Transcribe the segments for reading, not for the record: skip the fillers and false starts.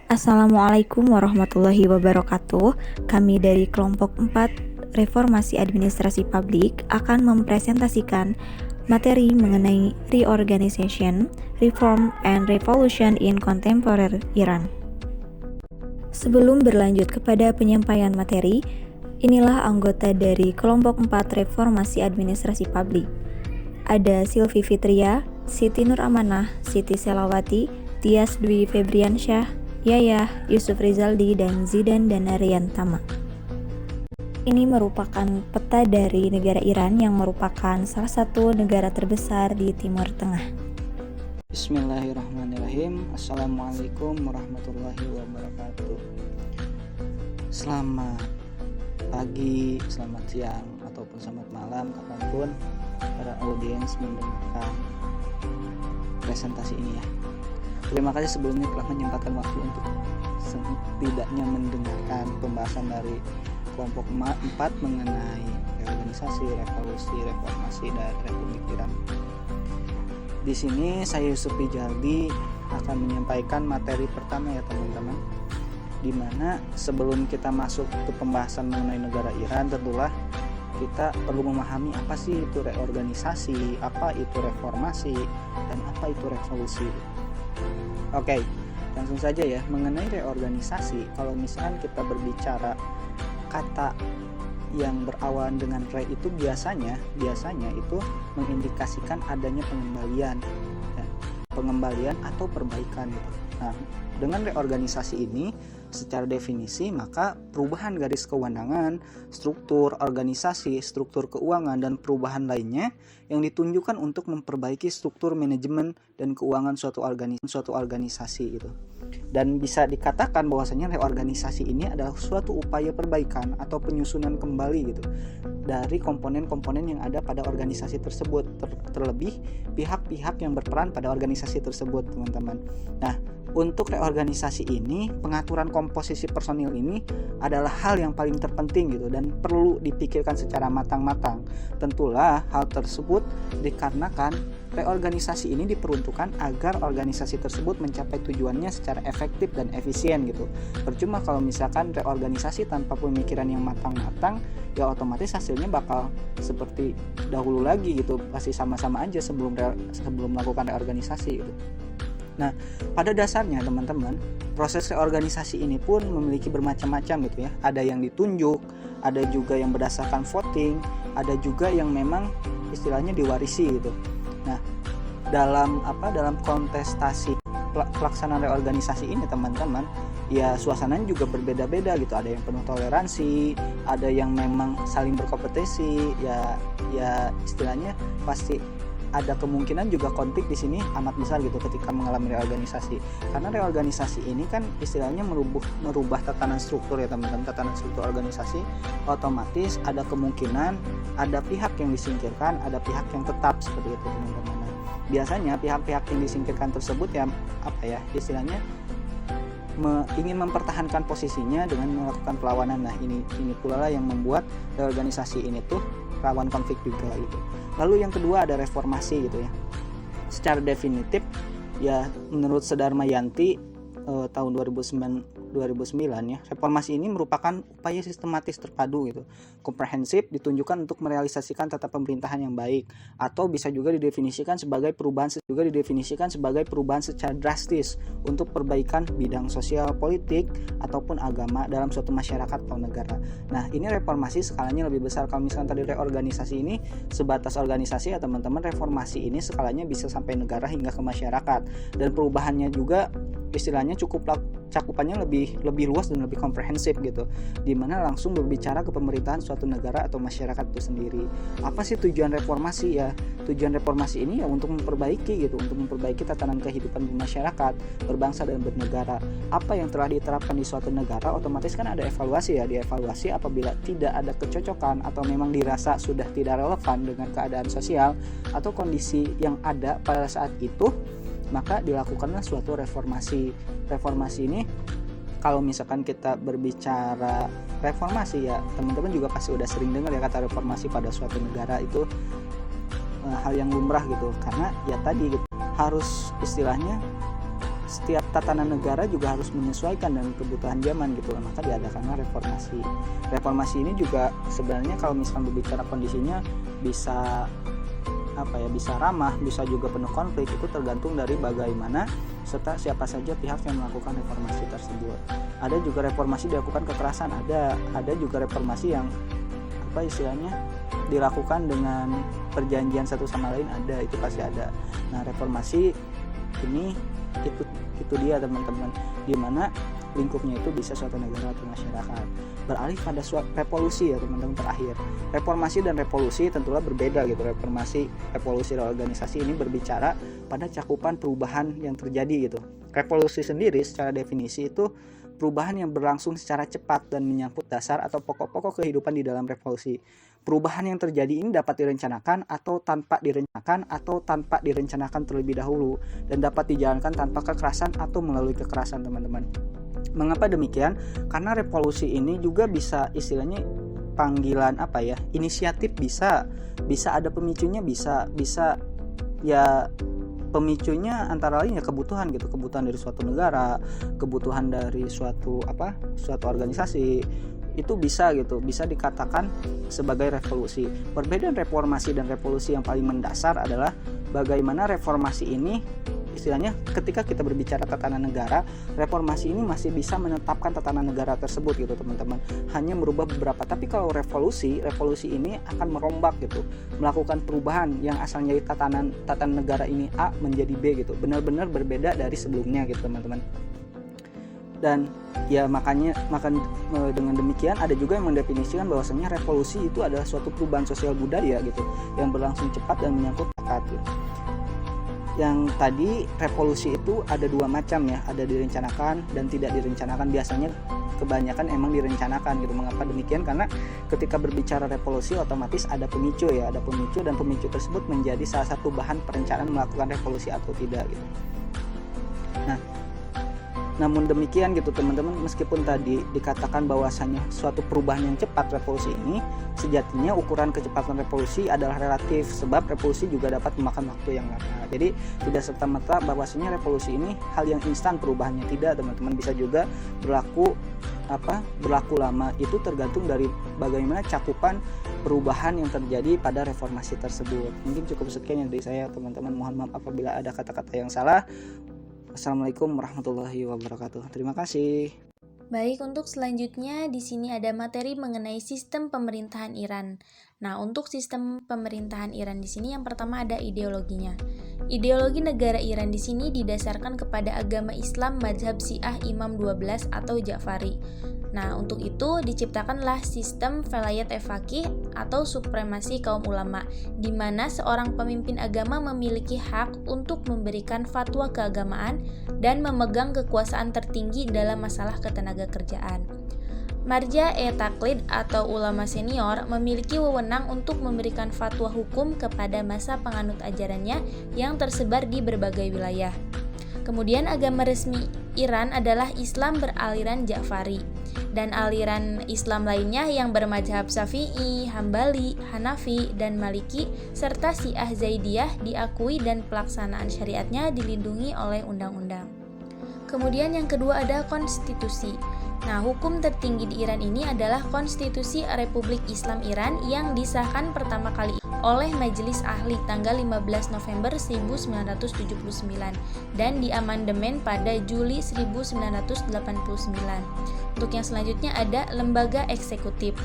Assalamualaikum warahmatullahi wabarakatuh. Kami dari kelompok 4 Reformasi Administrasi Publik akan mempresentasikan materi mengenai Reorganization, Reform, and Revolution in Contemporary Iran. Sebelum berlanjut kepada penyampaian materi, inilah anggota dari kelompok 4 Reformasi Administrasi Publik. Ada Silvi Fitria, Siti Nur Amanah, Siti Selawati, Tias Dwi Febriansyah, Yayah, Yusuf Rizaldi, dan Zidan Danarian Tama. Ini merupakan peta dari negara Iran yang merupakan salah satu negara terbesar di Timur Tengah. Bismillahirrahmanirrahim. Assalamualaikum warahmatullahi wabarakatuh. Selamat pagi, selamat siang, ataupun selamat malam kapanpun para audiens mendengarkan presentasi ini ya. Terima kasih sebelumnya telah menyempatkan waktu untuk setidaknya mendengarkan pembahasan dari kelompok 4 mengenai reorganisasi, revolusi, reformasi dan Republik Iran. Di sini saya Yusuf Rizaldi akan menyampaikan materi pertama ya teman-teman. Dimana sebelum kita masuk ke pembahasan mengenai negara Iran, tentulah kita perlu memahami apa sih itu reorganisasi, apa itu reformasi, dan apa itu revolusi. Oke, langsung saja ya. Mengenai reorganisasi, kalau misalkan kita berbicara kata yang berawalan dengan re itu biasanya itu mengindikasikan adanya pengembalian atau perbaikan gitu. Nah, dengan reorganisasi ini secara definisi maka perubahan garis kewenangan, struktur organisasi, struktur keuangan dan perubahan lainnya yang ditunjukkan untuk memperbaiki struktur manajemen dan keuangan suatu organisasi gitu. Dan bisa dikatakan bahwasanya reorganisasi ini adalah suatu upaya perbaikan atau penyusunan kembali gitu dari komponen-komponen yang ada pada organisasi tersebut, terlebih pihak-pihak yang berperan pada organisasi tersebut, teman-teman. Nah, untuk reorganisasi ini, pengaturan komposisi personil ini adalah hal yang paling terpenting gitu dan perlu dipikirkan secara matang-matang. Tentulah hal tersebut dikarenakan reorganisasi ini diperuntukkan agar organisasi tersebut mencapai tujuannya secara efektif dan efisien gitu. Percuma kalau misalkan reorganisasi tanpa pemikiran yang matang-matang, ya otomatis hasilnya bakal seperti dahulu lagi gitu, pasti sama-sama aja sebelum melakukan reorganisasi gitu. Nah, pada dasarnya teman-teman, proses reorganisasi ini pun memiliki bermacam-macam gitu ya. Ada yang ditunjuk, ada juga yang berdasarkan voting, ada juga yang memang istilahnya diwarisi gitu. Nah, dalam kontestasi pelaksanaan reorganisasi ini teman-teman, ya suasananya juga berbeda-beda gitu. Ada yang penuh toleransi, ada yang memang saling berkompetisi, ya istilahnya pasti ada kemungkinan juga konflik di sini amat besar gitu ketika mengalami reorganisasi. Karena reorganisasi ini kan istilahnya merubah tatanan struktur ya teman-teman, tatanan struktur organisasi, otomatis ada kemungkinan ada pihak yang disingkirkan, ada pihak yang tetap seperti itu teman-teman. Nah, biasanya pihak-pihak yang disingkirkan tersebut ya istilahnya ingin mempertahankan posisinya dengan melakukan perlawanan. Nah, ini pula lah yang membuat reorganisasi ini tuh rawan konflik juga gitu. Lalu yang kedua ada reformasi gitu ya. Secara definitif ya menurut Sedarmayanti tahun 2009 ya, reformasi ini merupakan upaya sistematis terpadu gitu, komprehensif, ditunjukkan untuk merealisasikan tata pemerintahan yang baik, atau bisa juga didefinisikan sebagai perubahan secara drastis untuk perbaikan bidang sosial, politik ataupun agama dalam suatu masyarakat atau negara. Nah, ini reformasi skalanya lebih besar. Kalau misalkan tadi reorganisasi ini sebatas organisasi ya teman-teman, reformasi ini skalanya bisa sampai negara hingga ke masyarakat, dan perubahannya juga istilahnya cakupannya lebih luas dan lebih komprehensif gitu, dimana langsung berbicara ke pemerintahan suatu negara atau masyarakat itu sendiri. Apa sih tujuan reformasi ya? Tujuan reformasi ini ya untuk memperbaiki tatanan kehidupan masyarakat, berbangsa dan bernegara. Apa yang telah diterapkan di suatu negara otomatis kan ada evaluasi ya, dievaluasi apabila tidak ada kecocokan atau memang dirasa sudah tidak relevan dengan keadaan sosial atau kondisi yang ada pada saat itu, maka dilakukanlah suatu reformasi. Reformasi ini kalau misalkan kita berbicara reformasi ya teman-teman juga pasti udah sering dengar ya kata reformasi pada suatu negara itu hal yang lumrah gitu, karena ya tadi gitu, harus istilahnya setiap tatanan negara juga harus menyesuaikan dengan kebutuhan zaman gitu, maka diadakanlah reformasi. Reformasi ini juga sebenarnya kalau misalkan berbicara kondisinya bisa bisa ramah, bisa juga penuh konflik, itu tergantung dari bagaimana serta siapa saja pihak yang melakukan reformasi tersebut. Ada juga reformasi dilakukan kekerasan, ada juga reformasi yang dilakukan dengan perjanjian satu sama lain, ada, itu pasti ada. Nah, reformasi ini itu dia teman-teman, di mana lingkupnya itu bisa suatu negara atau masyarakat. Beralih pada revolusi ya teman-teman, terakhir. Reformasi dan revolusi tentulah berbeda gitu. Reformasi, revolusi, reorganisasi ini berbicara pada cakupan perubahan yang terjadi gitu. Revolusi sendiri secara definisi itu perubahan yang berlangsung secara cepat dan menyangkut dasar atau pokok-pokok kehidupan di dalam revolusi. Perubahan yang terjadi ini dapat direncanakan atau tanpa direncanakan terlebih dahulu, dan dapat dijalankan tanpa kekerasan atau melalui kekerasan, teman-teman. Mengapa demikian? Karena revolusi ini juga bisa istilahnya panggilan inisiatif, bisa ada pemicunya, bisa ya pemicunya antara lain ya kebutuhan gitu, kebutuhan dari suatu negara, kebutuhan dari suatu organisasi, itu bisa dikatakan sebagai revolusi. Perbedaan reformasi dan revolusi yang paling mendasar adalah bagaimana reformasi ini istilahnya ketika kita berbicara tatanan negara, reformasi ini masih bisa menetapkan tatanan negara tersebut gitu teman-teman, hanya merubah beberapa. Tapi kalau revolusi ini akan merombak gitu, melakukan perubahan yang asalnya tatanan negara ini A menjadi B gitu, benar-benar berbeda dari sebelumnya gitu teman-teman. Dan ya makanya dengan demikian ada juga yang mendefinisikan bahwasanya revolusi itu adalah suatu perubahan sosial budaya gitu, yang berlangsung cepat dan menyangkut rakyat gitu. Yang tadi revolusi itu ada dua macam ya, ada direncanakan dan tidak direncanakan. Biasanya kebanyakan emang direncanakan gitu. Mengapa demikian? Karena ketika berbicara revolusi otomatis ada pemicu dan pemicu tersebut menjadi salah satu bahan perencanaan melakukan revolusi atau tidak gitu. Nah, namun demikian gitu teman-teman, meskipun tadi dikatakan bahwasanya suatu perubahan yang cepat revolusi ini, sejatinya ukuran kecepatan revolusi adalah relatif, sebab revolusi juga dapat memakan waktu yang lama. Jadi tidak serta-merta bahwasanya revolusi ini hal yang instan perubahannya, tidak teman-teman, bisa juga berlaku lama. Itu tergantung dari bagaimana cakupan perubahan yang terjadi pada reformasi tersebut. Mungkin cukup sekian yang dari saya teman-teman, mohon maaf apabila ada kata-kata yang salah. Assalamualaikum warahmatullahi wabarakatuh. Terima kasih. Baik, untuk selanjutnya di sini ada materi mengenai sistem pemerintahan Iran. Nah, untuk sistem pemerintahan Iran di sini yang pertama ada ideologinya. Ideologi negara Iran di sini didasarkan kepada agama Islam mazhab Syiah Imam 12 atau Ja'fari. Nah, untuk itu diciptakanlah sistem velayat faqih atau supremasi kaum ulama, di mana seorang pemimpin agama memiliki hak untuk memberikan fatwa keagamaan dan memegang kekuasaan tertinggi dalam masalah ketenagakerjaan. Marja-e-taklid atau ulama senior memiliki wewenang untuk memberikan fatwa hukum kepada masa penganut ajarannya yang tersebar di berbagai wilayah. Kemudian agama resmi Iran adalah Islam beraliran Ja'fari, dan aliran Islam lainnya yang bermadzhab Syafi'i, Hambali, Hanafi, dan Maliki, serta Syiah Zaidiyah diakui dan pelaksanaan syariatnya dilindungi oleh undang-undang. Kemudian yang kedua ada konstitusi. Nah, hukum tertinggi di Iran ini adalah Konstitusi Republik Islam Iran yang disahkan pertama kali oleh Majelis Ahli tanggal 15 November 1979 dan diamandemen pada Juli 1989. Untuk yang selanjutnya ada lembaga eksekutif.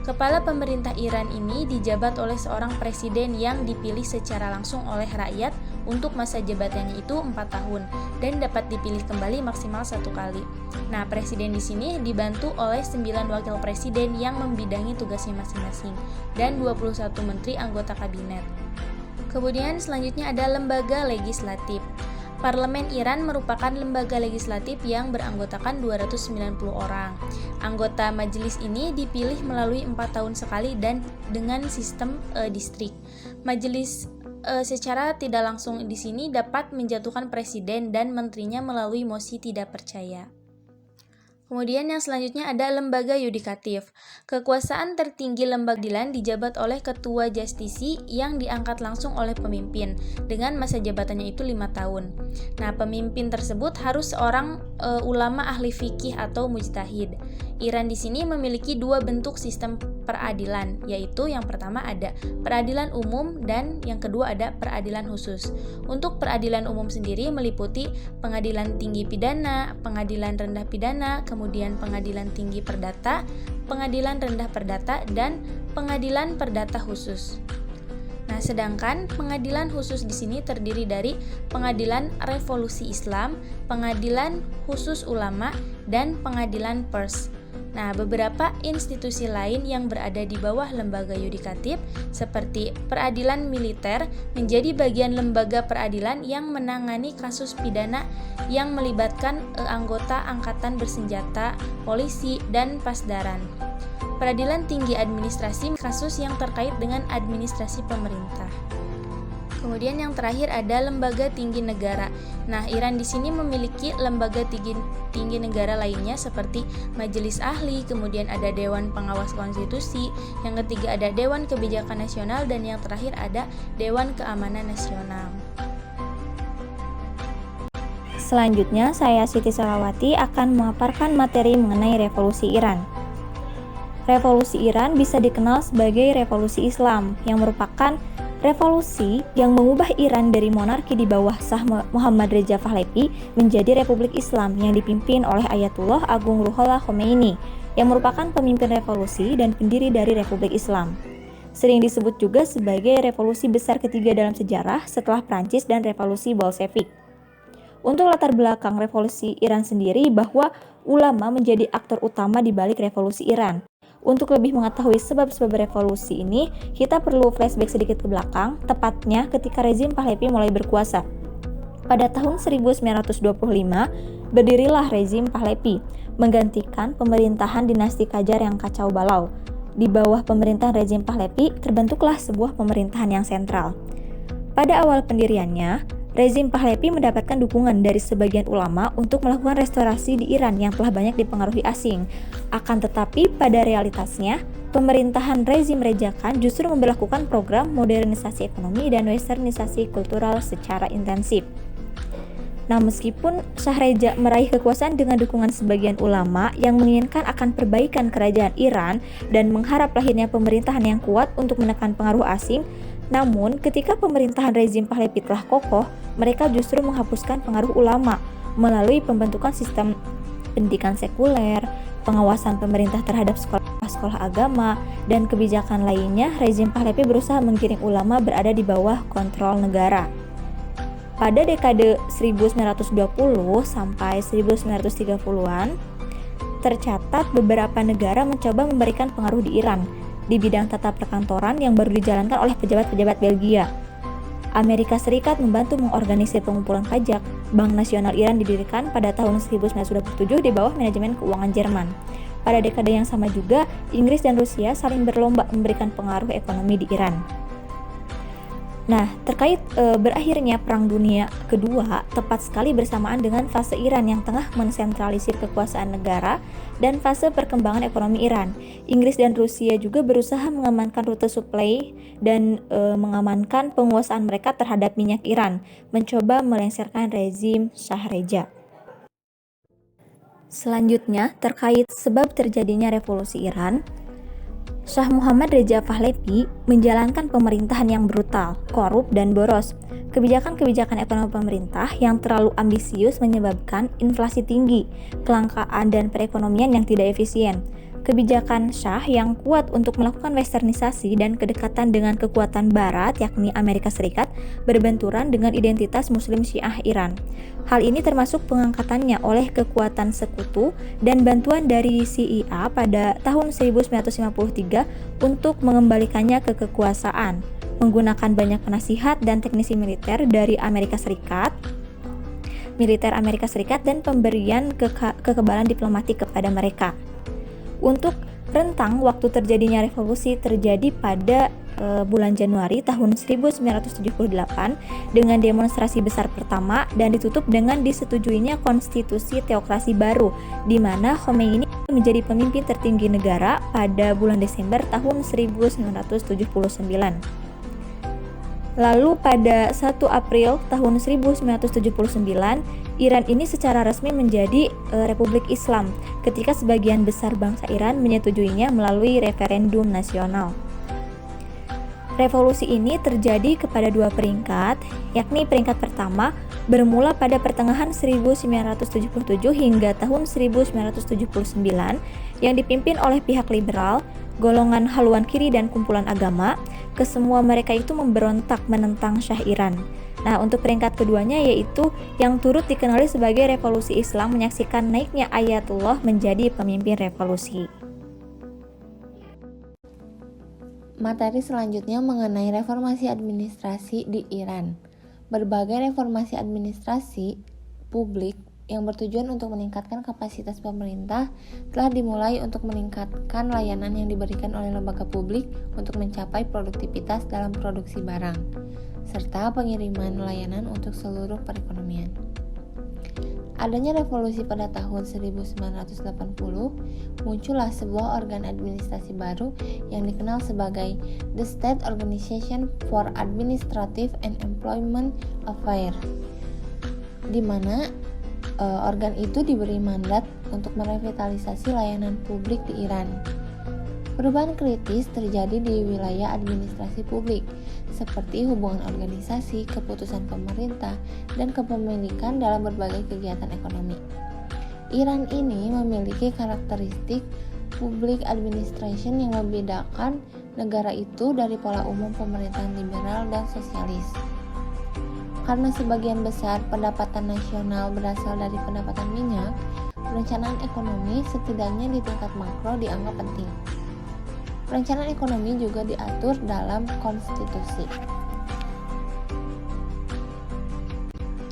Kepala pemerintah Iran ini dijabat oleh seorang presiden yang dipilih secara langsung oleh rakyat untuk masa jabatannya itu 4 tahun dan dapat dipilih kembali maksimal 1 kali. Nah, presiden di sini dibantu oleh 9 wakil presiden yang membidangi tugasnya masing-masing dan 21 menteri anggota kabinet. Kemudian selanjutnya ada lembaga legislatif. Parlemen Iran merupakan lembaga legislatif yang beranggotakan 290 orang. Anggota majelis ini dipilih melalui 4 tahun sekali dan dengan sistem distrik. Majelis secara tidak langsung di sini dapat menjatuhkan presiden dan menterinya melalui mosi tidak percaya. Kemudian yang selanjutnya ada lembaga yudikatif. Kekuasaan tertinggi lembaga peradilan dijabat oleh ketua justisi yang diangkat langsung oleh pemimpin dengan masa jabatannya itu 5 tahun. Nah, pemimpin tersebut harus seorang ulama ahli fikih atau mujtahid. Iran di sini memiliki dua bentuk sistem peradilan, yaitu yang pertama ada peradilan umum dan yang kedua ada peradilan khusus. Untuk peradilan umum sendiri meliputi pengadilan tinggi pidana, pengadilan rendah pidana, kemudian pengadilan tinggi perdata, pengadilan rendah perdata, dan pengadilan perdata khusus. Nah, sedangkan pengadilan khusus di sini terdiri dari pengadilan revolusi Islam, pengadilan khusus ulama, dan pengadilan pers. Nah, beberapa institusi lain yang berada di bawah lembaga yudikatif seperti peradilan militer menjadi bagian lembaga peradilan yang menangani kasus pidana yang melibatkan anggota angkatan bersenjata, polisi, dan pasdaran. Peradilan tinggi administrasi kasus yang terkait dengan administrasi pemerintah. Kemudian yang terakhir ada lembaga tinggi negara. Nah, Iran di sini memiliki lembaga tinggi negara lainnya seperti Majelis Ahli, kemudian ada Dewan Pengawas Konstitusi, yang ketiga ada Dewan Kebijakan Nasional, dan yang terakhir ada Dewan Keamanan Nasional. Selanjutnya, saya Siti Solawati akan memaparkan materi mengenai revolusi Iran. Revolusi Iran bisa dikenal sebagai revolusi Islam yang merupakan revolusi yang mengubah Iran dari monarki di bawah Shah Muhammad Reza Pahlavi menjadi Republik Islam yang dipimpin oleh Ayatullah Agung Ruhollah Khomeini yang merupakan pemimpin revolusi dan pendiri dari Republik Islam. Sering disebut juga sebagai revolusi besar ketiga dalam sejarah setelah Prancis dan revolusi Bolshevik. Untuk latar belakang revolusi Iran sendiri, bahwa ulama menjadi aktor utama di balik revolusi Iran. Untuk lebih mengetahui sebab-sebab revolusi ini, kita perlu flashback sedikit ke belakang, tepatnya ketika rezim Pahlavi mulai berkuasa. Pada tahun 1925, berdirilah rezim Pahlavi, menggantikan pemerintahan dinasti Qajar yang kacau balau. Di bawah pemerintahan rezim Pahlavi, terbentuklah sebuah pemerintahan yang sentral. Pada awal pendiriannya, rezim Pahlavi mendapatkan dukungan dari sebagian ulama untuk melakukan restorasi di Iran yang telah banyak dipengaruhi asing. Akan tetapi pada realitasnya, pemerintahan rezim Reza Khan justru memberlakukan program modernisasi ekonomi dan westernisasi kultural secara intensif. Nah, meskipun Shah Reza meraih kekuasaan dengan dukungan sebagian ulama yang menginginkan akan perbaikan kerajaan Iran dan mengharap lahirnya pemerintahan yang kuat untuk menekan pengaruh asing, namun ketika pemerintahan rezim Pahlavi telah kokoh, mereka justru menghapuskan pengaruh ulama melalui pembentukan sistem pendidikan sekuler, pengawasan pemerintah terhadap sekolah-sekolah agama, dan kebijakan lainnya. Rezim Pahlavi berusaha menggiring ulama berada di bawah kontrol negara. Pada dekade 1920 sampai 1930-an, tercatat beberapa negara mencoba memberikan pengaruh di Iran di bidang tata perkantoran yang baru dijalankan oleh pejabat-pejabat Belgia. Amerika Serikat membantu mengorganisir pengumpulan pajak. Bank Nasional Iran didirikan pada tahun 1927 di bawah manajemen keuangan Jerman. Pada dekade yang sama juga, Inggris dan Rusia saling berlomba memberikan pengaruh ekonomi di Iran. Nah, terkait berakhirnya Perang Dunia Kedua, tepat sekali bersamaan dengan fase Iran yang tengah mensentralisir kekuasaan negara dan fase perkembangan ekonomi Iran. Inggris dan Rusia juga berusaha mengamankan rute suplai dan mengamankan penguasaan mereka terhadap minyak Iran, mencoba melengsarkan rezim Shah Reza. Selanjutnya, terkait sebab terjadinya revolusi Iran, Shah Muhammad Reza Pahlavi menjalankan pemerintahan yang brutal, korup, dan boros. Kebijakan-kebijakan ekonomi pemerintah yang terlalu ambisius menyebabkan inflasi tinggi, kelangkaan dan perekonomian yang tidak efisien. Kebijakan Shah yang kuat untuk melakukan westernisasi dan kedekatan dengan kekuatan barat, yakni Amerika Serikat, berbenturan dengan identitas Muslim Syiah Iran. Hal ini termasuk pengangkatannya oleh kekuatan sekutu dan bantuan dari CIA pada tahun 1953 untuk mengembalikannya ke kekuasaan, menggunakan banyak penasihat dan teknisi militer dari militer Amerika Serikat dan pemberian kekebalan diplomatik kepada mereka. Untuk rentang waktu terjadinya revolusi terjadi pada bulan Januari tahun 1978 dengan demonstrasi besar pertama dan ditutup dengan disetujuinya konstitusi teokrasi baru, di mana Khomeini menjadi pemimpin tertinggi negara pada bulan Desember tahun 1979. Lalu pada 1 April tahun 1979, Iran ini secara resmi menjadi Republik Islam ketika sebagian besar bangsa Iran menyetujuinya melalui referendum nasional. Revolusi ini terjadi kepada dua peringkat, yakni peringkat pertama bermula pada pertengahan 1977 hingga tahun 1979 yang dipimpin oleh pihak liberal, golongan haluan kiri dan kumpulan agama. Kesemua mereka itu memberontak menentang Syah Iran. Nah, untuk peringkat keduanya yaitu yang turut dikenali sebagai Revolusi Islam menyaksikan naiknya Ayatullah menjadi pemimpin revolusi. Materi selanjutnya mengenai reformasi administrasi di Iran. Berbagai reformasi administrasi publik yang bertujuan untuk meningkatkan kapasitas pemerintah telah dimulai untuk meningkatkan layanan yang diberikan oleh lembaga publik untuk mencapai produktivitas dalam produksi barang, serta pengiriman layanan untuk seluruh perekonomian. Adanya revolusi pada tahun 1980, muncullah sebuah organ administrasi baru yang dikenal sebagai The State Organization for Administrative and Employment Affairs, di mana organ itu diberi mandat untuk merevitalisasi layanan publik di Iran. Perubahan kritis terjadi di wilayah administrasi publik, seperti hubungan organisasi, keputusan pemerintah, dan kepemilikan dalam berbagai kegiatan ekonomi. Iran ini memiliki karakteristik public administration yang membedakan negara itu dari pola umum pemerintahan liberal dan sosialis. Karena sebagian besar pendapatan nasional berasal dari pendapatan minyak, perencanaan ekonomi setidaknya di tingkat makro dianggap penting. Perencanaan ekonomi juga diatur dalam konstitusi.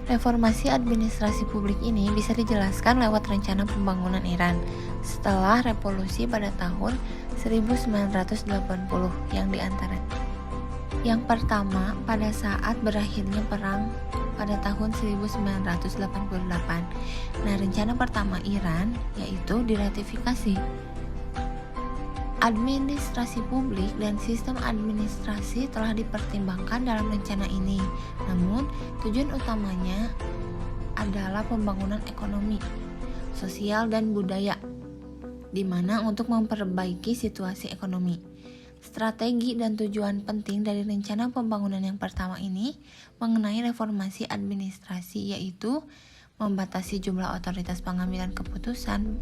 Reformasi administrasi publik ini bisa dijelaskan lewat rencana pembangunan Iran setelah revolusi pada tahun 1980 yang diantara. Yang pertama, pada saat berakhirnya perang pada tahun 1988. Nah, rencana pertama Iran yaitu diratifikasi. Administrasi publik dan sistem administrasi telah dipertimbangkan dalam rencana ini. Namun, tujuan utamanya adalah pembangunan ekonomi, sosial, dan budaya, di mana untuk memperbaiki situasi ekonomi. Strategi dan tujuan penting dari rencana pembangunan yang pertama ini mengenai reformasi administrasi, yaitu membatasi jumlah otoritas pengambilan keputusan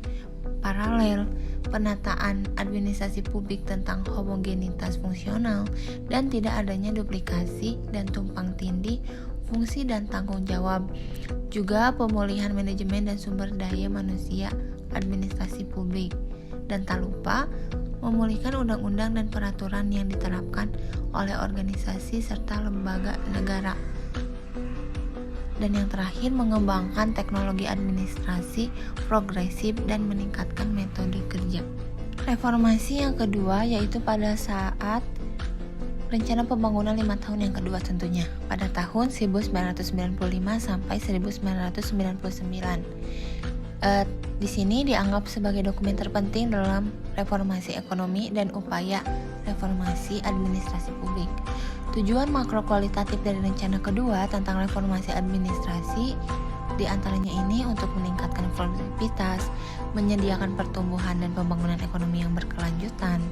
paralel, penataan administrasi publik tentang homogenitas fungsional, dan tidak adanya duplikasi dan tumpang tindih fungsi dan tanggung jawab. Juga pemulihan manajemen dan sumber daya manusia administrasi publik. Dan tak lupa memulihkan undang-undang dan peraturan yang diterapkan oleh organisasi serta lembaga negara. Dan yang terakhir, mengembangkan teknologi administrasi progresif dan meningkatkan metode kerja. Reformasi yang kedua yaitu pada saat rencana pembangunan 5 tahun yang kedua tentunya, pada tahun 1995 sampai 1999. Di sini dianggap sebagai dokumen terpenting dalam reformasi ekonomi dan upaya reformasi administrasi publik. Tujuan makro kualitatif dari rencana kedua tentang reformasi administrasi diantaranya ini untuk meningkatkan produktivitas, menyediakan pertumbuhan dan pembangunan ekonomi yang berkelanjutan,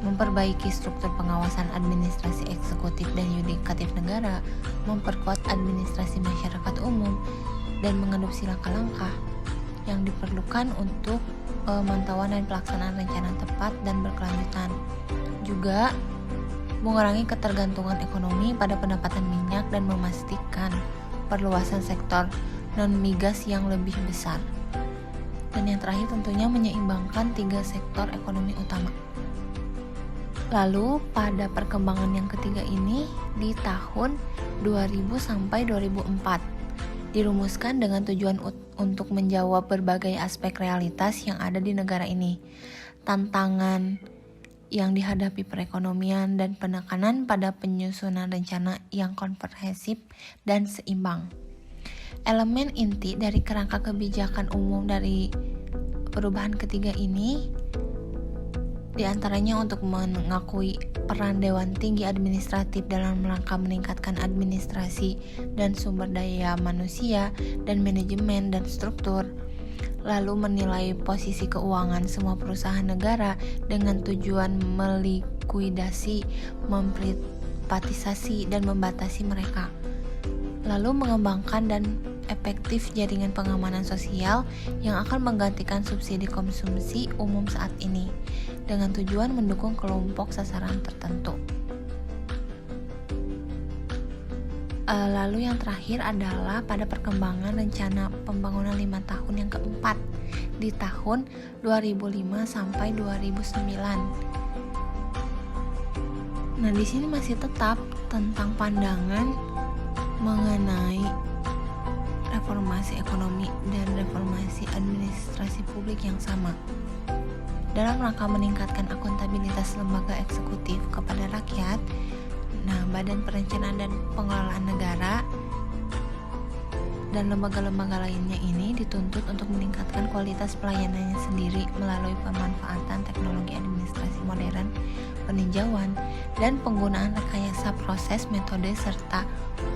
memperbaiki struktur pengawasan administrasi eksekutif dan yudikatif negara, memperkuat administrasi masyarakat umum, dan mengadopsi langkah-langkah yang diperlukan untuk pemantauan dan pelaksanaan rencana tepat dan berkelanjutan. Juga mengurangi ketergantungan ekonomi pada pendapatan minyak dan memastikan perluasan sektor non-migas yang lebih besar. Dan yang terakhir tentunya menyeimbangkan 3 sektor ekonomi utama. Lalu pada perkembangan yang ketiga ini di tahun 2000 sampai 2004 dirumuskan dengan tujuan untuk menjawab berbagai aspek realitas yang ada di negara ini. Tantangan yang dihadapi perekonomian dan penekanan pada penyusunan rencana yang komprehensif dan seimbang. Elemen inti dari kerangka kebijakan umum dari perubahan ketiga ini diantaranya untuk mengakui peran Dewan Tinggi Administratif dalam rangka meningkatkan administrasi dan sumber daya manusia dan manajemen dan struktur, lalu menilai posisi keuangan semua perusahaan negara dengan tujuan melikuidasi, memprivatisasi, dan membatasi mereka, lalu mengembangkan dan efektif jaringan pengamanan sosial yang akan menggantikan subsidi konsumsi umum saat ini dengan tujuan mendukung kelompok sasaran tertentu. Lalu yang terakhir adalah pada perkembangan rencana pembangunan 5 tahun yang keempat di tahun 2005 sampai 2009. Nah, di sini masih tetap tentang pandangan mengenai reformasi ekonomi dan reformasi administrasi publik yang sama dalam rangka meningkatkan akuntabilitas lembaga eksekutif kepada rakyat. Nah, Badan Perencanaan dan Pengelolaan Negara dan lembaga-lembaga lainnya ini dituntut untuk meningkatkan kualitas pelayanannya sendiri melalui pemanfaatan teknologi administrasi modern, peninjauan, dan penggunaan rekayasa proses, metode, serta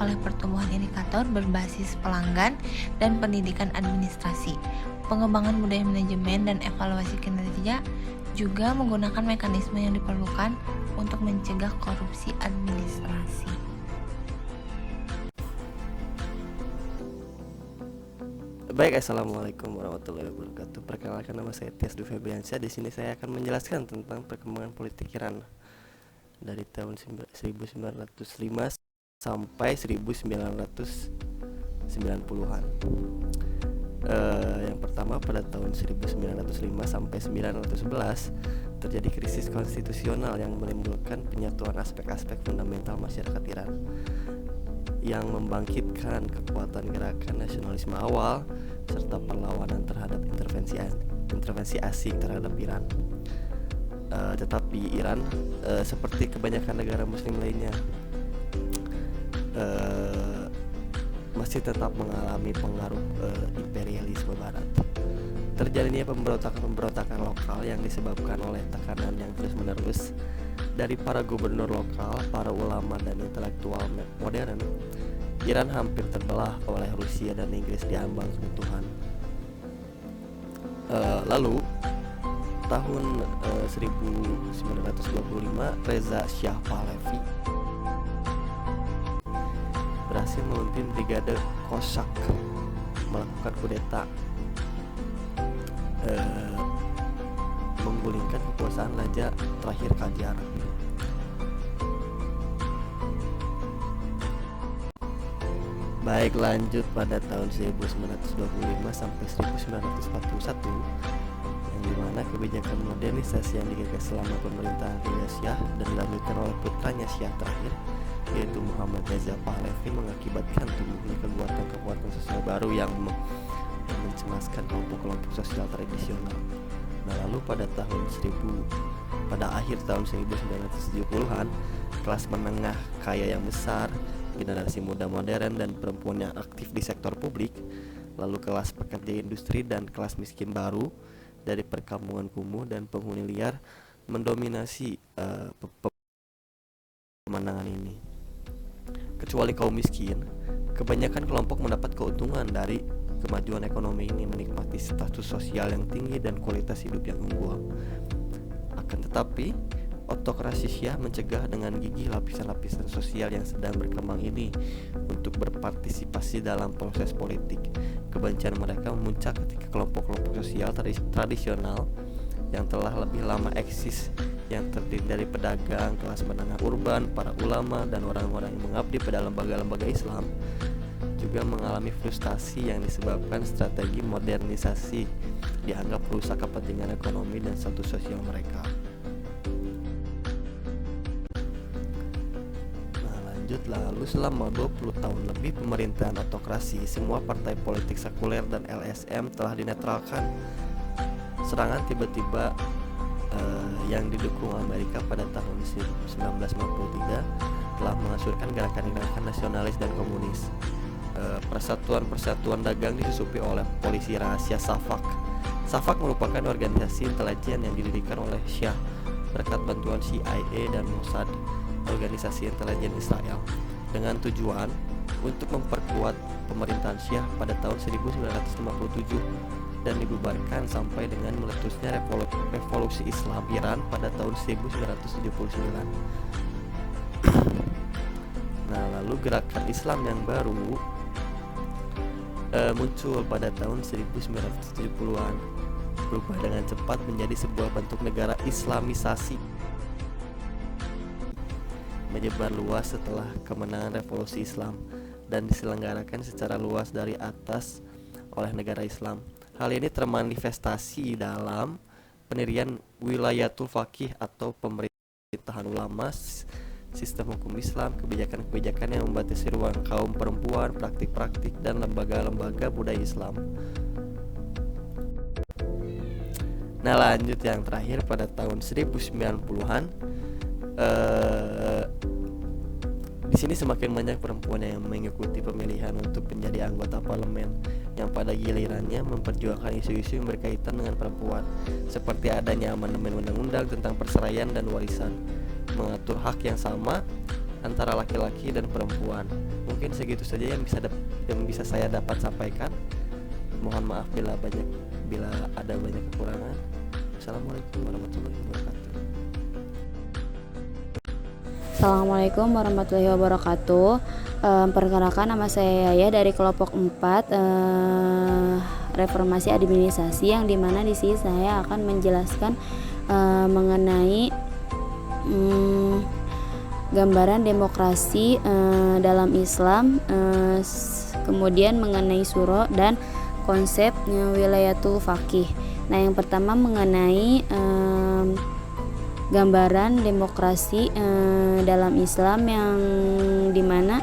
oleh pertumbuhan indikator berbasis pelanggan dan pendidikan administrasi. Pengembangan budaya manajemen dan evaluasi kinerja juga menggunakan mekanisme yang diperlukan untuk mencegah korupsi administrasi. Baik, assalamualaikum warahmatullahi wabarakatuh. Perkenalkan, nama saya Tias Dwi Febriansyah. Di sini saya akan menjelaskan tentang perkembangan politik Iran dari tahun 1905 sampai 1990-an. Yang pertama, pada tahun 1905 sampai 1911 terjadi krisis konstitusional yang menimbulkan penyatuan aspek-aspek fundamental masyarakat Iran yang membangkitkan kekuatan gerakan nasionalisme awal serta perlawanan terhadap intervensi asing terhadap Iran. Tetapi Iran seperti kebanyakan negara muslim lainnya masih tetap mengalami pengaruh imperialisme barat. Terjadinya pemberontakan lokal yang disebabkan oleh tekanan yang terus-menerus dari para gubernur lokal, para ulama dan intelektual modern. Iran hampir terbelah oleh Rusia dan Inggris di ambang keutuhan. Lalu tahun 1925 Reza Shah Pahlavi berhasil memimpin Brigade Kosak melakukan kudeta, menggulingkan kekuasaan Raja terakhir Qajar. Baik, lanjut pada tahun 1925 sampai 1941 yang dimana kebijakan modernisasi yang digagas selama pemerintahan Reza Shah dan dilanjutkan oleh putranya Shah terakhir yaitu Muhammad Reza Pahlavi mengakibatkan tumbuhnya kekuatan sosial baru yang mencemaskan kelompok-kelompok sosial tradisional. Nah, lalu pada akhir tahun 1970-an, kelas menengah kaya yang besar, generasi muda modern dan perempuan yang aktif di sektor publik, lalu kelas pekerja industri dan kelas miskin baru dari perkampungan kumuh dan penghuni liar mendominasi pemandangan ini. Kecuali kaum miskin, kebanyakan kelompok mendapat keuntungan dari kemajuan ekonomi ini, menikmati status sosial yang tinggi dan kualitas hidup yang unggul. Akan tetapi, otokrasi Syiah mencegah dengan gigih lapisan-lapisan sosial yang sedang berkembang ini untuk berpartisipasi dalam proses politik. Kebencian mereka memuncak ketika kelompok-kelompok sosial tradisional yang telah lebih lama eksis, yang terdiri dari pedagang, kelas menengah urban, para ulama, dan orang-orang yang mengabdi pada lembaga-lembaga Islam, juga mengalami frustasi yang disebabkan strategi modernisasi dianggap merusak kepentingan ekonomi dan status sosial mereka. Nah, lanjut, lalu selama 20 tahun lebih pemerintahan otokrasi, semua partai politik sekuler dan LSM telah dinetralkan. Serangan tiba-tiba yang didukung Amerika pada tahun 1953 telah menghasilkan gerakan-gerakan nasionalis dan komunis. Persatuan-persatuan dagang disusupi oleh polisi rahasia SAVAK. SAVAK merupakan organisasi intelijen yang didirikan oleh Syah berkat bantuan CIA dan Mossad, organisasi intelijen Israel, dengan tujuan untuk memperkuat pemerintahan Syah pada tahun 1957 dan dibubarkan sampai dengan meletusnya revolusi Islam Iran pada tahun 1979. Nah, lalu gerakan Islam yang baru muncul pada tahun 1970-an, berubah dengan cepat menjadi sebuah bentuk negara Islamisasi, menyebar luas setelah kemenangan revolusi Islam dan diselenggarakan secara luas dari atas oleh negara Islam. Hal ini termanifestasi dalam pendirian Wilayatul Faqih atau pemerintahan ulama, sistem hukum Islam, kebijakan-kebijakan yang membatasi ruang kaum perempuan, praktik-praktik, dan lembaga-lembaga budaya Islam. Nah, lanjut yang terakhir pada tahun 1990-an, di sini semakin banyak perempuan yang mengikuti pemilihan untuk menjadi anggota parlemen, yang pada gilirannya memperjuangkan isu-isu yang berkaitan dengan perempuan, seperti adanya amandemen undang-undang tentang perceraian dan warisan, mengatur hak yang sama antara laki-laki dan perempuan. Mungkin segitu saja yang bisa saya dapat sampaikan. Mohon maaf bila ada banyak kekurangan. Assalamualaikum warahmatullahi wabarakatuh. Assalamualaikum warahmatullahi wabarakatuh. Perkenalkan, nama saya Yaya dari kelompok 4 reformasi administrasi, yang dimana di sini saya akan menjelaskan mengenai gambaran demokrasi dalam Islam, kemudian mengenai suro dan konsep wilayatul faqih. Nah, yang pertama mengenai gambaran demokrasi dalam Islam, yang dimana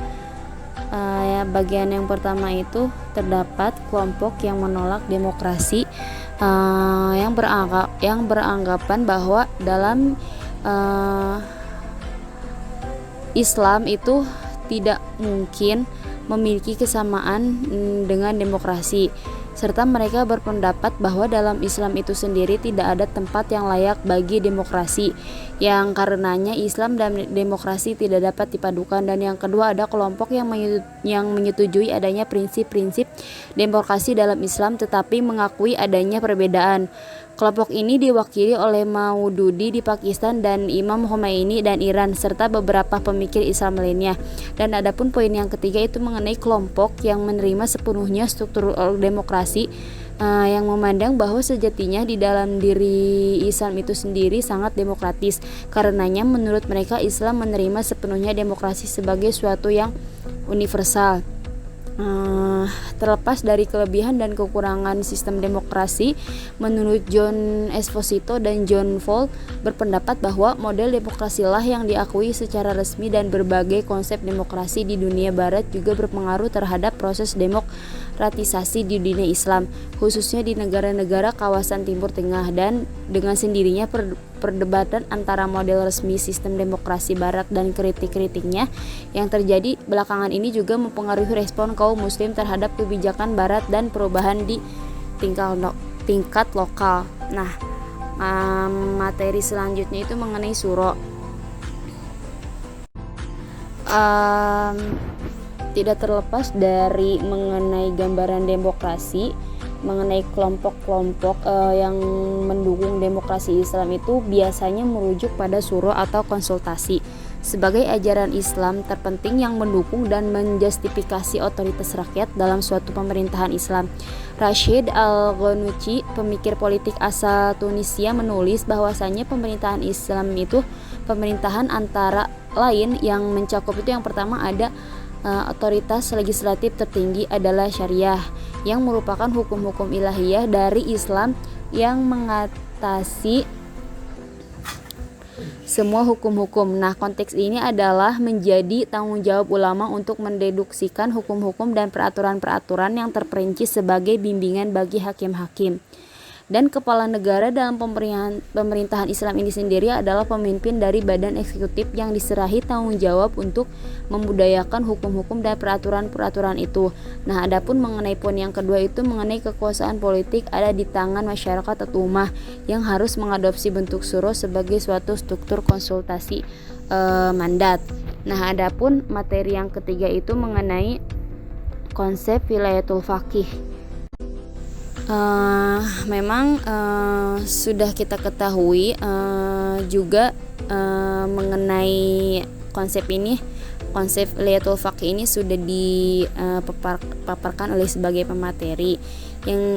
bagian yang pertama itu terdapat kelompok yang menolak demokrasi, yang beranggapan bahwa dalam Islam itu tidak mungkin memiliki kesamaan dengan demokrasi, serta mereka berpendapat bahwa dalam Islam itu sendiri tidak ada tempat yang layak bagi demokrasi, yang karenanya Islam dan demokrasi tidak dapat dipadukan. Dan yang kedua, ada kelompok yang menyetujui adanya prinsip-prinsip demokrasi dalam Islam tetapi mengakui adanya perbedaan. Kelompok ini diwakili oleh Maududi di Pakistan dan Imam Khomeini dan Iran, serta beberapa pemikir Islam lainnya. Dan adapun poin yang ketiga itu mengenai kelompok yang menerima sepenuhnya struktur demokrasi, yang memandang bahwa sejatinya di dalam diri Islam itu sendiri sangat demokratis. Karenanya menurut mereka Islam menerima sepenuhnya demokrasi sebagai suatu yang universal. Terlepas dari kelebihan dan kekurangan sistem demokrasi, menurut John Esposito dan John Paul berpendapat bahwa model demokrasilah yang diakui secara resmi, dan berbagai konsep demokrasi di dunia barat juga berpengaruh terhadap proses demokratisasi di dunia Islam, khususnya di negara-negara kawasan Timur Tengah. Dan dengan sendirinya perdebatan antara model resmi sistem demokrasi barat dan kritik-kritiknya yang terjadi belakangan ini juga mempengaruhi respon kaum muslim terhadap kebijakan barat dan perubahan di tingkat lokal. Nah, materi selanjutnya itu mengenai suro. Tidak terlepas dari mengenai gambaran demokrasi, mengenai kelompok-kelompok yang mendukung demokrasi Islam itu biasanya merujuk pada suro atau konsultasi sebagai ajaran Islam terpenting yang mendukung dan menjustifikasi otoritas rakyat dalam suatu pemerintahan Islam. Rashid Al-Ghannouchi, pemikir politik asal Tunisia, menulis bahwasanya pemerintahan Islam itu pemerintahan antara lain yang mencakup itu, yang pertama ada otoritas legislatif tertinggi adalah syariah, yang merupakan hukum-hukum ilahiyah dari Islam yang mengatasi semua hukum-hukum. Nah, konteks ini adalah menjadi tanggung jawab ulama untuk mendeduksikan hukum-hukum dan peraturan-peraturan yang terperinci sebagai bimbingan bagi hakim-hakim. Dan kepala negara dalam pemerintahan Islam ini sendiri adalah pemimpin dari badan eksekutif yang diserahi tanggung jawab untuk membudayakan hukum-hukum dan peraturan-peraturan itu. Nah, adapun mengenai poin yang kedua itu mengenai kekuasaan politik ada di tangan masyarakat atau ummah yang harus mengadopsi bentuk syuro sebagai suatu struktur konsultasi mandat. Nah, adapun materi yang ketiga itu mengenai konsep wilayatul faqih. Memang sudah kita ketahui juga mengenai konsep ini, konsep wilayatul faqih ini sudah dipaparkan oleh sebagai pemateri.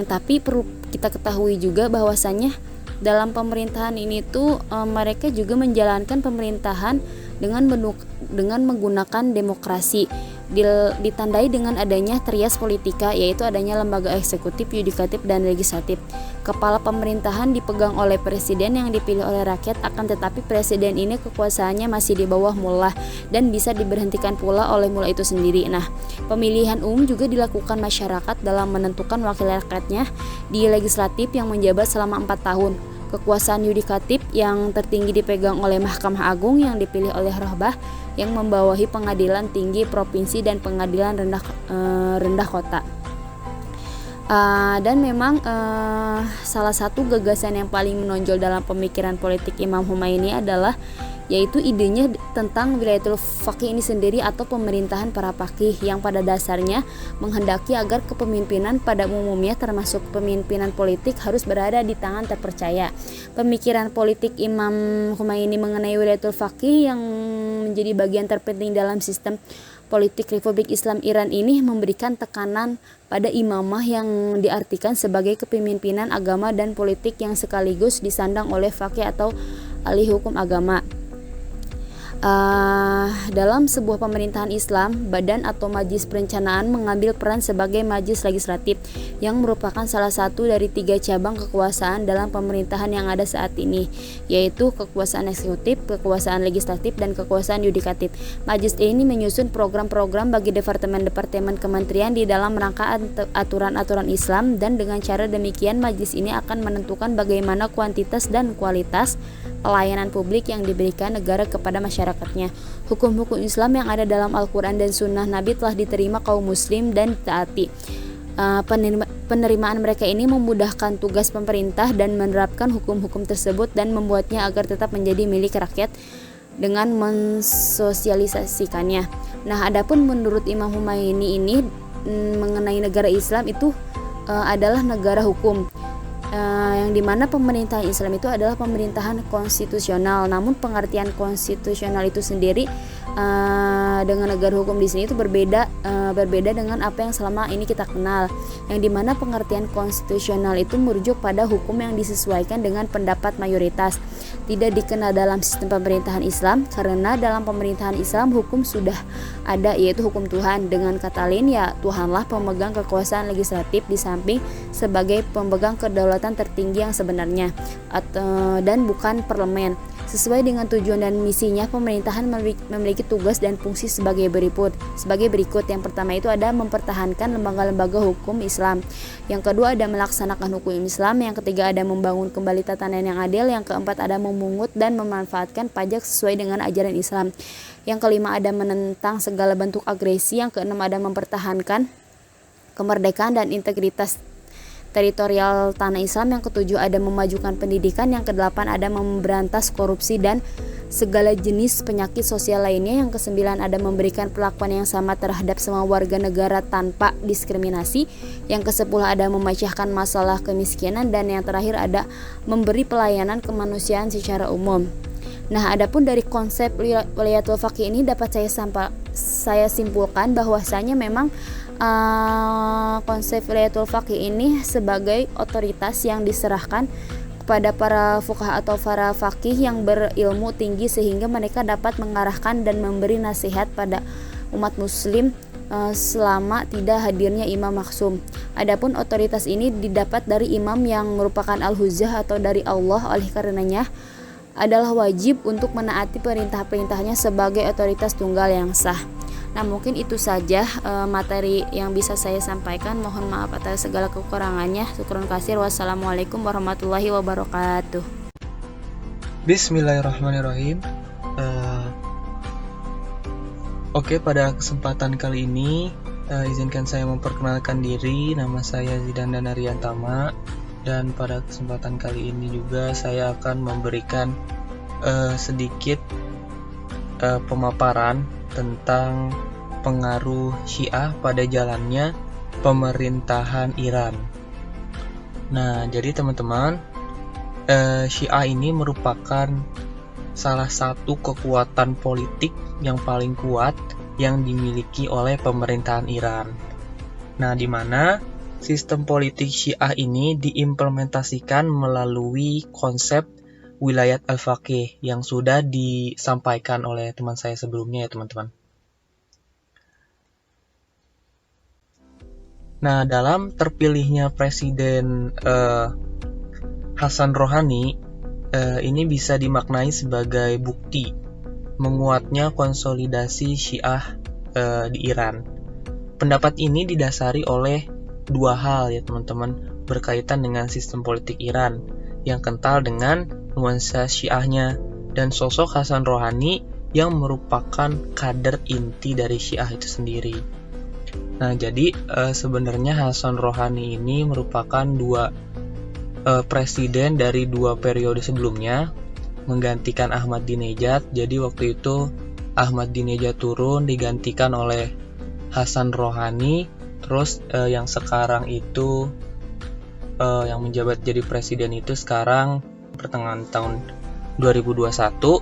Tapi perlu kita ketahui juga bahwasannya dalam pemerintahan ini tuh mereka juga menjalankan pemerintahan dengan menggunakan demokrasi, ditandai dengan adanya trias politika, yaitu adanya lembaga eksekutif, yudikatif, dan legislatif. Kepala pemerintahan dipegang oleh presiden yang dipilih oleh rakyat, akan tetapi presiden ini kekuasaannya masih di bawah mullah dan bisa diberhentikan pula oleh mullah itu sendiri. Nah, pemilihan umum juga dilakukan masyarakat dalam menentukan wakil rakyatnya di legislatif yang menjabat selama 4 tahun. Kekuasaan yudikatif yang tertinggi dipegang oleh Mahkamah Agung yang dipilih oleh Rohbah yang membawahi pengadilan tinggi provinsi dan pengadilan rendah kota. Dan memang salah satu gagasan yang paling menonjol dalam pemikiran politik Imam Khomeini adalah yaitu idenya tentang wilayatul faqih ini sendiri atau pemerintahan para faqih yang pada dasarnya menghendaki agar kepemimpinan pada umumnya termasuk kepemimpinan politik harus berada di tangan terpercaya. Pemikiran politik Imam Khomeini mengenai wilayatul faqih yang menjadi bagian terpenting dalam sistem politik Republik Islam Iran ini memberikan tekanan pada imamah yang diartikan sebagai kepemimpinan agama dan politik yang sekaligus disandang oleh faqih atau ahli hukum agama. Dalam sebuah pemerintahan Islam, badan atau majlis perencanaan mengambil peran sebagai majlis legislatif yang merupakan salah satu dari 3 cabang kekuasaan dalam pemerintahan yang ada saat ini, yaitu kekuasaan eksekutif, kekuasaan legislatif, dan kekuasaan yudikatif. Majlis ini menyusun program-program bagi departemen-departemen kementerian di dalam rangka aturan-aturan Islam, dan dengan cara demikian majlis ini akan menentukan bagaimana kuantitas dan kualitas pelayanan publik yang diberikan negara kepada masyarakatnya. Hukum-hukum Islam yang ada dalam Al-Quran dan Sunnah Nabi telah diterima kaum muslim dan ditaati. Penerimaan mereka ini memudahkan tugas pemerintah dan menerapkan hukum-hukum tersebut dan membuatnya agar tetap menjadi milik rakyat dengan mensosialisasikannya. Nah, adapun menurut Imam Khomeini ini mengenai negara Islam itu adalah negara hukum. Yang dimana pemerintahan Islam itu adalah pemerintahan konstitusional. Namun pengertian konstitusional itu sendiri dengan negara hukum di sini itu berbeda dengan apa yang selama ini kita kenal. Yang dimana pengertian konstitusional itu merujuk pada hukum yang disesuaikan dengan pendapat mayoritas. Tidak dikenal dalam sistem pemerintahan Islam karena dalam pemerintahan Islam hukum sudah ada, yaitu hukum Tuhan. Dengan kata lain ya Tuhanlah pemegang kekuasaan legislatif di samping sebagai pemegang kedaulatan tertinggi yang sebenarnya dan bukan parlemen. Sesuai dengan tujuan dan misinya, pemerintahan memiliki tugas dan fungsi sebagai berikut. Yang pertama itu ada mempertahankan lembaga-lembaga hukum Islam. Yang kedua ada melaksanakan hukum Islam. Yang ketiga ada membangun kembali tatanan yang adil. Yang keempat ada memungut dan memanfaatkan pajak sesuai dengan ajaran Islam. Yang kelima ada menentang segala bentuk agresi. Yang keenam ada mempertahankan kemerdekaan dan integritas teritorial tanah Islam. Yang ketujuh ada memajukan pendidikan. Yang kedelapan ada memberantas korupsi dan segala jenis penyakit sosial lainnya. Yang kesembilan ada memberikan perlakuan yang sama terhadap semua warga negara tanpa diskriminasi. Yang kesepuluh ada memecahkan masalah kemiskinan. Dan yang terakhir ada memberi pelayanan kemanusiaan secara umum. Nah, adapun dari konsep wilayatul faqih ini dapat saya simpulkan bahwasanya memang konsep wilayatul faqih ini sebagai otoritas yang diserahkan kepada para fuqaha atau para faqih yang berilmu tinggi sehingga mereka dapat mengarahkan dan memberi nasihat pada umat muslim selama tidak hadirnya imam maksum. Adapun otoritas ini didapat dari imam yang merupakan al-hujjah atau dari Allah, oleh karenanya adalah wajib untuk menaati perintah-perintahnya sebagai otoritas tunggal yang sah. Nah, mungkin itu saja materi yang bisa saya sampaikan. Mohon maaf atas segala kekurangannya. Syukron kasir. Wassalamualaikum warahmatullahi wabarakatuh. Bismillahirrahmanirrahim. Oke, pada kesempatan kali ini izinkan saya memperkenalkan diri. Nama saya Zidan Danariantama, dan pada kesempatan kali ini juga saya akan memberikan sedikit pemaparan tentang pengaruh Syiah pada jalannya pemerintahan Iran. Nah, jadi teman-teman, Syiah ini merupakan salah satu kekuatan politik yang paling kuat yang dimiliki oleh pemerintahan Iran. Nah, di mana sistem politik Syiah ini diimplementasikan melalui konsep wilayat al-faqih yang sudah disampaikan oleh teman saya sebelumnya ya teman-teman. Nah, dalam terpilihnya Presiden Hasan Rohani, ini bisa dimaknai sebagai bukti menguatnya konsolidasi Syiah di Iran. Pendapat ini didasari oleh dua hal ya teman-teman, berkaitan dengan sistem politik Iran yang kental dengan nuansa Syiahnya, dan sosok Hasan Rohani yang merupakan kader inti dari Syiah itu sendiri. Nah, jadi sebenarnya Hasan Rohani ini merupakan dua presiden dari dua periode sebelumnya, menggantikan Ahmadinejad. Jadi waktu itu Ahmadinejad turun digantikan oleh Hasan Rohani. Terus yang sekarang itu yang menjabat jadi presiden itu sekarang pertengahan tahun 2021,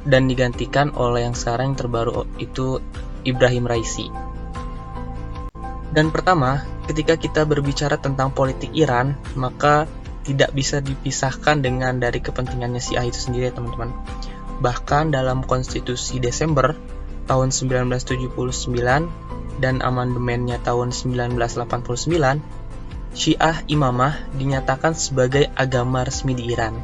dan digantikan oleh yang sekarang yang terbaru itu Ibrahim Raisi. Dan pertama, ketika kita berbicara tentang politik Iran, maka tidak bisa dipisahkan dengan dari kepentingannya Syiah itu sendiri ya teman-teman. Bahkan dalam konstitusi Desember tahun 1979 dan amandemennya tahun 1989, Syiah Imamah dinyatakan sebagai agama resmi di Iran.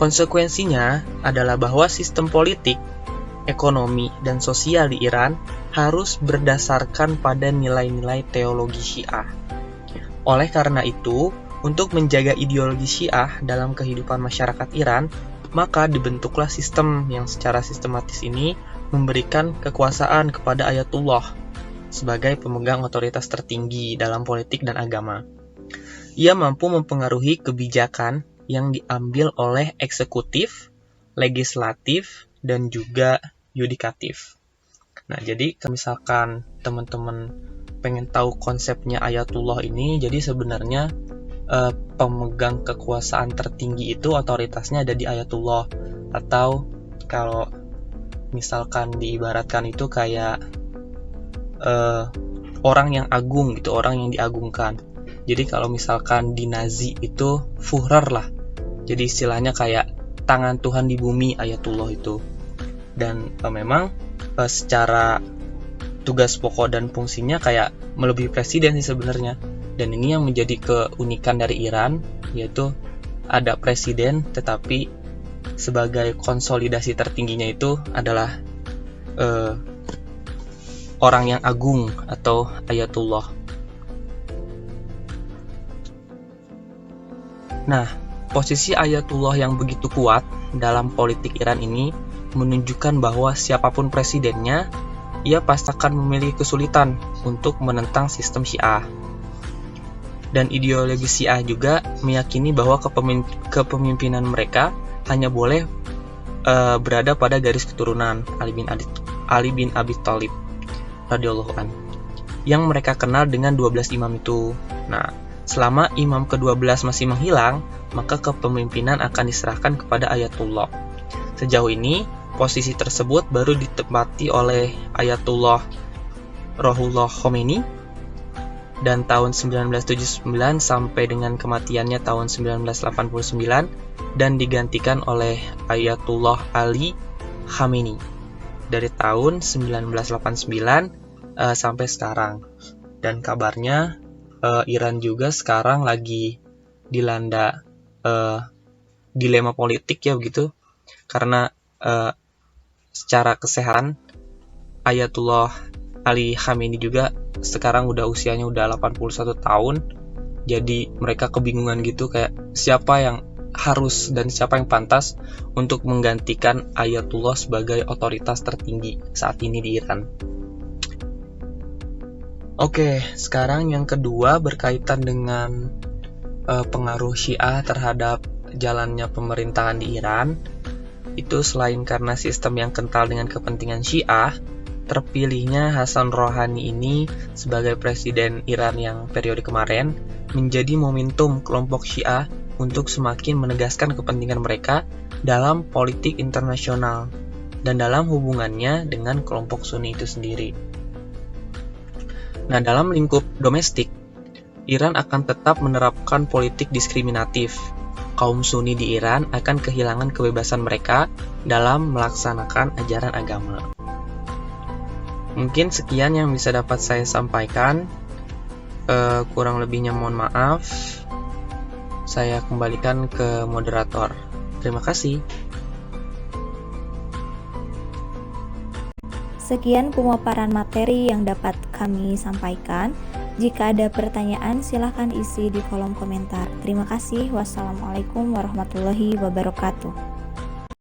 Konsekuensinya adalah bahwa sistem politik, ekonomi, dan sosial di Iran harus berdasarkan pada nilai-nilai teologi Syiah. Oleh karena itu, untuk menjaga ideologi Syiah dalam kehidupan masyarakat Iran, maka dibentuklah sistem yang secara sistematis ini memberikan kekuasaan kepada Ayatullah sebagai pemegang otoritas tertinggi dalam politik dan agama. Ia mampu mempengaruhi kebijakan yang diambil oleh eksekutif, legislatif, dan juga yudikatif. Nah, jadi kalau misalkan teman-teman pengen tahu konsepnya Ayatullah ini, jadi sebenarnya pemegang kekuasaan tertinggi itu otoritasnya ada di Ayatullah, atau kalau misalkan diibaratkan itu kayak orang yang agung gitu, orang yang diagungkan. Jadi kalau misalkan di Nazi itu Führer lah, jadi istilahnya kayak tangan Tuhan di bumi Ayatullah itu. Dan memang secara tugas pokok dan fungsinya kayak melebihi presiden sih sebenarnya. Dan ini yang menjadi keunikan dari Iran, yaitu ada presiden tetapi sebagai konsolidasi tertingginya itu adalah orang yang agung atau Ayatullah. Nah, posisi Ayatullah yang begitu kuat dalam politik Iran ini menunjukkan bahwa siapapun presidennya, ia pasti akan memiliki kesulitan untuk menentang sistem Syiah. Dan ideologi Syiah juga meyakini bahwa kepemimpinan mereka hanya boleh berada pada garis keturunan Ali bin Abi Thalib radhiyallahu anhu, yang mereka kenal dengan 12 imam itu. Nah, selama imam ke-12 masih menghilang, maka kepemimpinan akan diserahkan kepada Ayatullah. Sejauh ini, posisi tersebut baru ditempati oleh Ayatullah Ruhollah Khomeini, dan tahun 1979 sampai dengan kematiannya tahun 1989, dan digantikan oleh Ayatullah Ali Khamenei dari tahun 1989 sampai sekarang. Dan kabarnya Iran juga sekarang lagi dilanda dilema politik ya begitu, karena secara kesehatan Ayatullah Ali Khamenei juga sekarang usianya udah 81 tahun. Jadi mereka kebingungan gitu, kayak siapa yang harus dan siapa yang pantas untuk menggantikan Ayatullah sebagai otoritas tertinggi saat ini di Iran. Oke, sekarang yang kedua berkaitan dengan pengaruh Syiah terhadap jalannya pemerintahan di Iran. Itu selain karena sistem yang kental dengan kepentingan Syiah, terpilihnya Hasan Rouhani ini sebagai presiden Iran yang periode kemarin menjadi momentum kelompok Syiah untuk semakin menegaskan kepentingan mereka dalam politik internasional dan dalam hubungannya dengan kelompok Sunni itu sendiri. Nah, dalam lingkup domestik, Iran akan tetap menerapkan politik diskriminatif. Kaum Sunni di Iran akan kehilangan kebebasan mereka dalam melaksanakan ajaran agama. Mungkin sekian yang bisa dapat saya sampaikan. Kurang lebihnya mohon maaf. Saya kembalikan ke moderator. Terima kasih. Sekian pemaparan materi yang dapat kami sampaikan. Jika ada pertanyaan, silahkan isi di kolom komentar. Terima kasih. Wassalamualaikum warahmatullahi wabarakatuh.